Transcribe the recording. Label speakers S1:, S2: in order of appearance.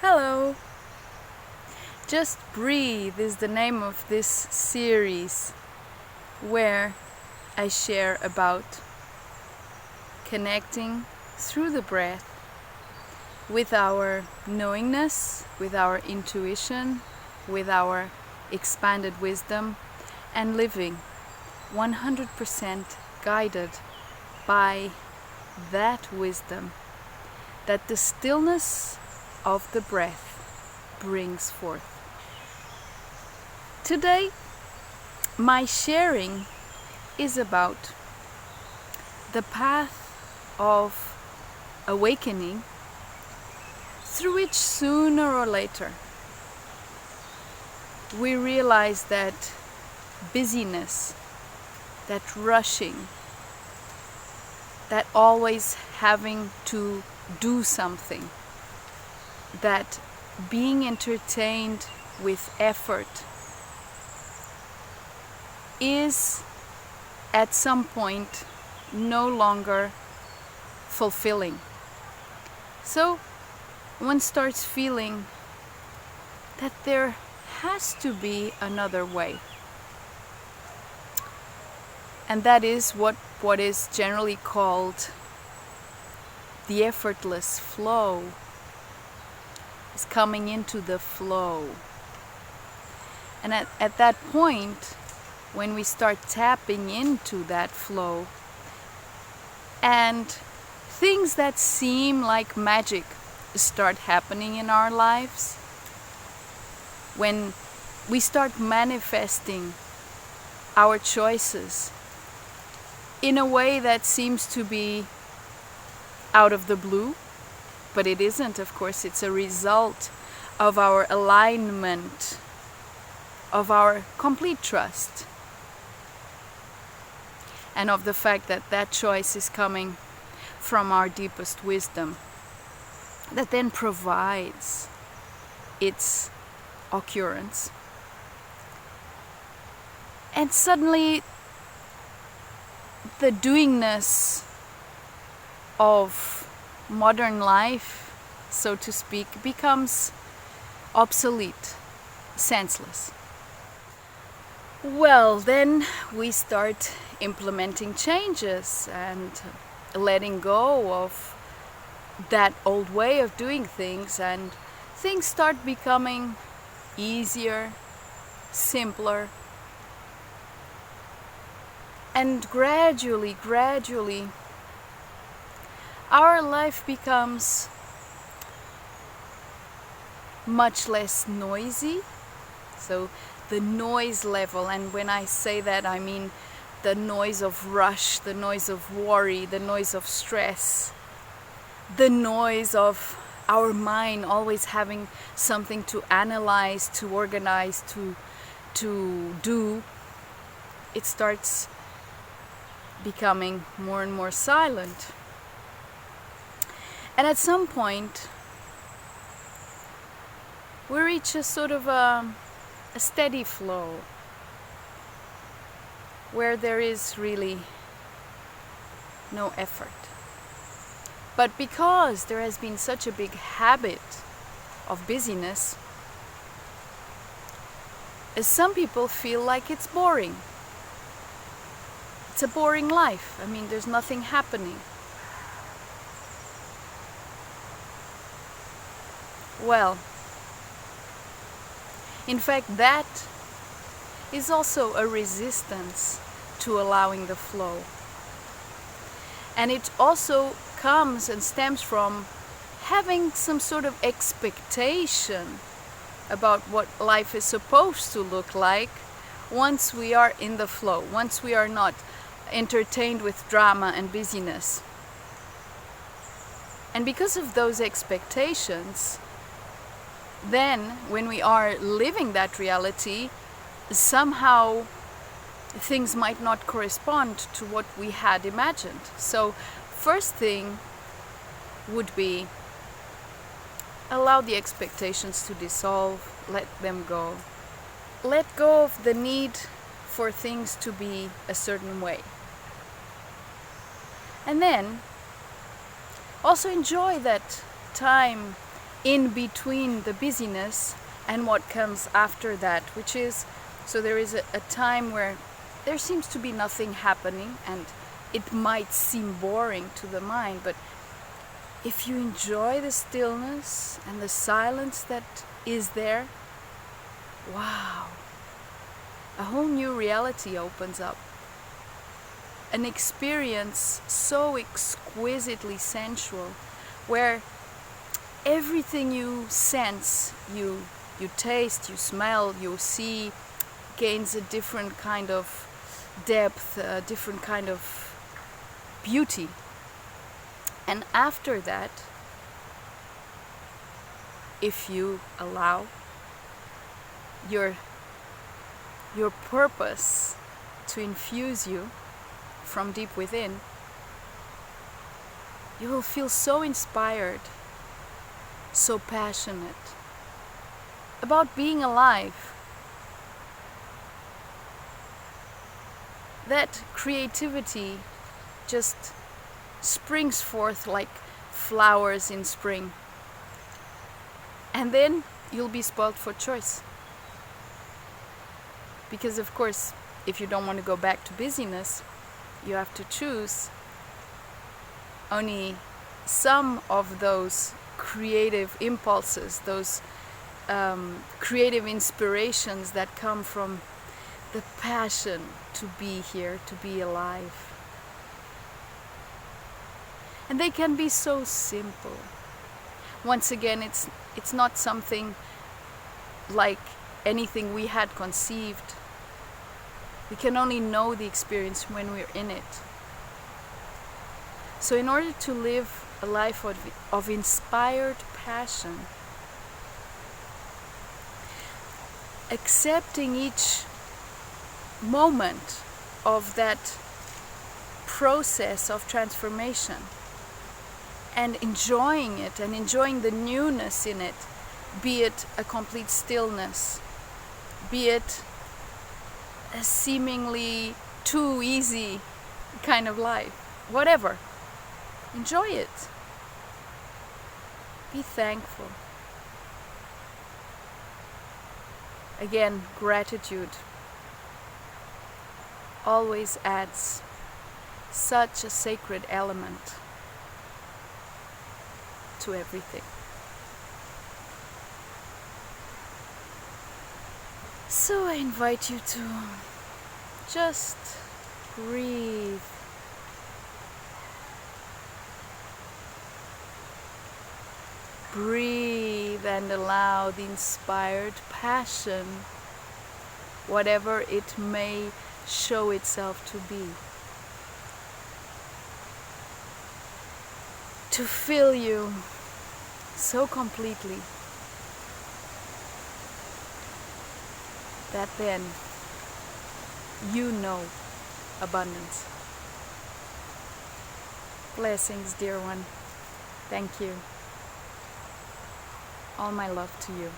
S1: Hello! Just Breathe is the name of this series where I share about connecting through the breath with our knowingness, with our intuition, with our expanded wisdom, and living 100% guided by that wisdom that the stillness of the breath brings forth. Today, my sharing is about the path of awakening through which sooner or later we realize that busyness, that rushing, that always having to do something, that being entertained with effort is at some point no longer fulfilling. So one starts feeling that there has to be another way. And that is what is generally called the effortless flow, is coming into the flow. And at that point, when we start tapping into that flow, and things that seem like magic start happening in our lives, when we start manifesting our choices in a way that seems to be out of the blue, but it isn't, of course. It's a result of our alignment, of our complete trust, and of the fact that that choice is coming from our deepest wisdom that then provides its occurrence. And suddenly the doingness of modern life, so to speak, becomes obsolete, senseless. Well, then we start implementing changes and letting go of that old way of doing things, and things start becoming easier, simpler, and gradually our life becomes much less noisy. So the noise level, and when I say that, I mean the noise of rush, the noise of worry, the noise of stress, the noise of our mind always having something to analyze, to organize, to do. It starts becoming more and more silent. And at some point, we reach a sort of a steady flow where there is really no effort. But because there has been such a big habit of busyness, some people feel like it's boring. It's a boring life. I mean, there's nothing happening. Well, in fact, that is also a resistance to allowing the flow. And it also comes and stems from having some sort of expectation about what life is supposed to look like once we are in the flow, once we are not entertained with drama and busyness. And because of those expectations, then when we are living that reality, somehow things might not correspond to what we had imagined. So first thing would be allow the expectations to dissolve, let them go. Let go of the need for things to be a certain way. And then also enjoy that time in between the busyness and what comes after that, which is, so there is a time where there seems to be nothing happening and it might seem boring to the mind, but if you enjoy the stillness and the silence that is there, wow, a whole new reality opens up. An experience so exquisitely sensual, where everything you sense, you taste, you smell, you see, gains a different kind of depth, a different kind of beauty. And after that, if you allow your purpose to infuse you from deep within, you will feel so inspired, so passionate about being alive, that creativity just springs forth like flowers in spring. And then you'll be spoiled for choice. Because of course, if you don't want to go back to busyness, you have to choose only some of those creative impulses, those creative inspirations that come from the passion to be here, to be alive. And they can be so simple. Once again, it's not something like anything we had conceived. We can only know the experience when we're in it. So in order to live a life of inspired passion, accepting each moment of that process of transformation and enjoying it and enjoying the newness in it, be it a complete stillness, be it a seemingly too easy kind of life, whatever. Enjoy it. Be thankful. Again, gratitude always adds such a sacred element to everything. So I invite you to just breathe. Breathe and allow the inspired passion, whatever it may show itself to be, to fill you so completely that then you know abundance. Blessings, dear one. Thank you. All my love to you.